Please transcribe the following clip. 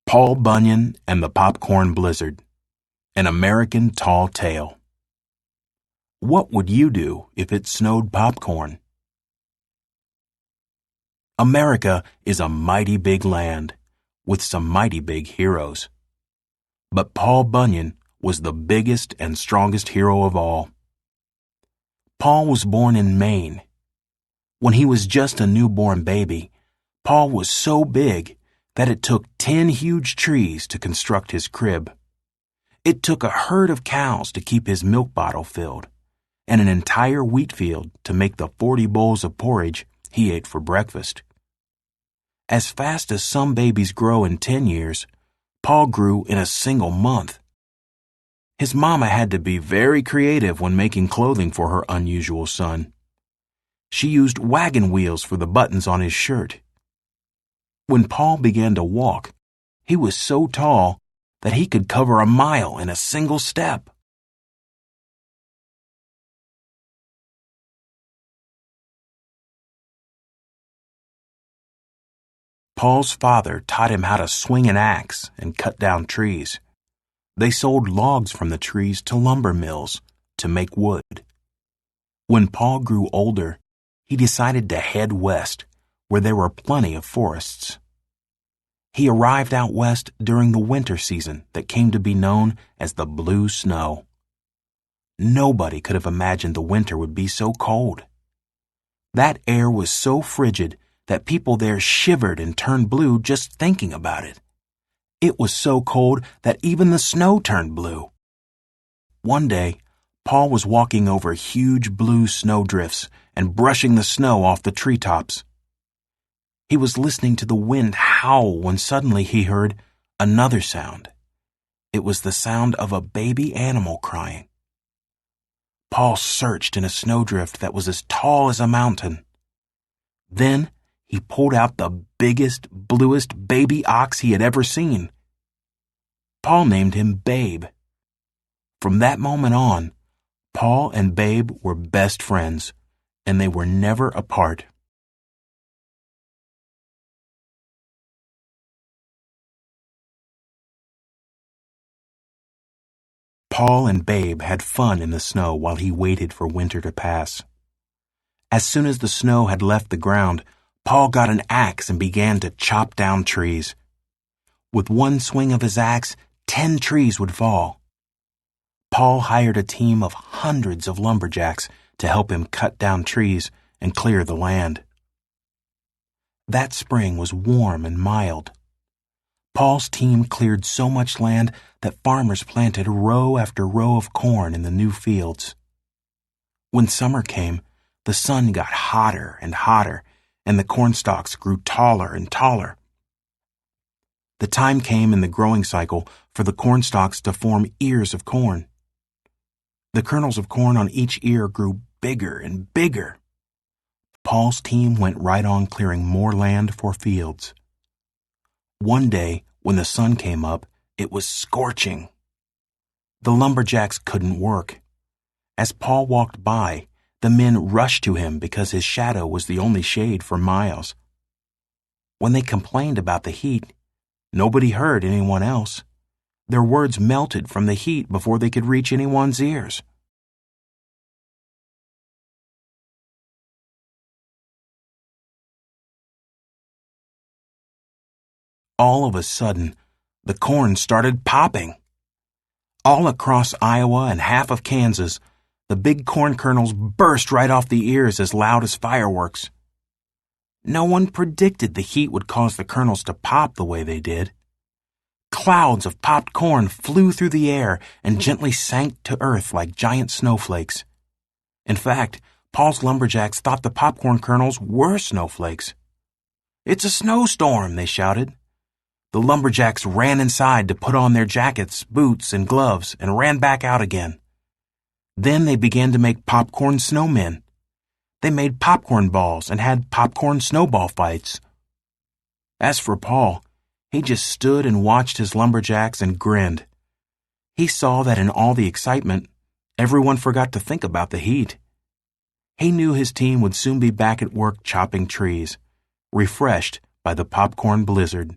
Paul Bunyan and the Popcorn Blizzard, an American Tall Tale. What would you do if it snowed popcorn? America is a mighty big land with some mighty big heroes. But Paul Bunyan was the biggest and strongest hero of all. Paul was born in Maine. When he was just a newborn baby, Paul was so big that it took 10 huge trees to construct his crib. It took a herd of cows to keep his milk bottle filled, and an entire wheat field to make the 40 bowls of porridge he ate for breakfast. As fast as some babies grow in 10 years, Paul grew in a single month. His mama had to be very creative when making clothing for her unusual son. She used wagon wheels for the buttons on his shirt. When Paul began to walk, he was so tall that he could cover a mile in a single step. Paul's father taught him how to swing an axe and cut down trees. They sold logs from the trees to lumber mills to make wood. When Paul grew older, he decided to head west, where there were plenty of forests. He arrived out west during the winter season that came to be known as the Blue Snow. Nobody could have imagined the winter would be so cold. That air was so frigid that people there shivered and turned blue just thinking about it. It was so cold that even the snow turned blue. One day, Paul was walking over huge blue snowdrifts and brushing the snow off the treetops. He was listening to the wind howl when suddenly he heard another sound. It was the sound of a baby animal crying. Paul searched in a snowdrift that was as tall as a mountain. Then he pulled out the biggest, bluest baby ox he had ever seen. Paul named him Babe. From that moment on, Paul and Babe were best friends, and they were never apart. Paul and Babe had fun in the snow while he waited for winter to pass. As soon as the snow had left the ground, Paul got an axe and began to chop down trees. With one swing of his axe, 10 trees would fall. Paul hired a team of hundreds of lumberjacks to help him cut down trees and clear the land. That spring was warm and mild. Paul's team cleared so much land that farmers planted row after row of corn in the new fields. When summer came, the sun got hotter and hotter, and the corn stalks grew taller and taller. The time came in the growing cycle for the corn stalks to form ears of corn. The kernels of corn on each ear grew bigger and bigger. Paul's team went right on clearing more land for fields. One day, when the sun came up, it was scorching. The lumberjacks couldn't work. As Paul walked by, the men rushed to him because his shadow was the only shade for miles. When they complained about the heat, nobody heard anyone else. Their words melted from the heat before they could reach anyone's ears. All of a sudden, the corn started popping. All across Iowa and half of Kansas, the big corn kernels burst right off the ears as loud as fireworks. No one predicted the heat would cause the kernels to pop the way they did. Clouds of popped corn flew through the air and gently sank to earth like giant snowflakes. In fact, Paul's lumberjacks thought the popcorn kernels were snowflakes. "It's a snowstorm," they shouted. The lumberjacks ran inside to put on their jackets, boots, and gloves and ran back out again. Then they began to make popcorn snowmen. They made popcorn balls and had popcorn snowball fights. As for Paul, he just stood and watched his lumberjacks and grinned. He saw that in all the excitement, everyone forgot to think about the heat. He knew his team would soon be back at work chopping trees, refreshed by the popcorn blizzard.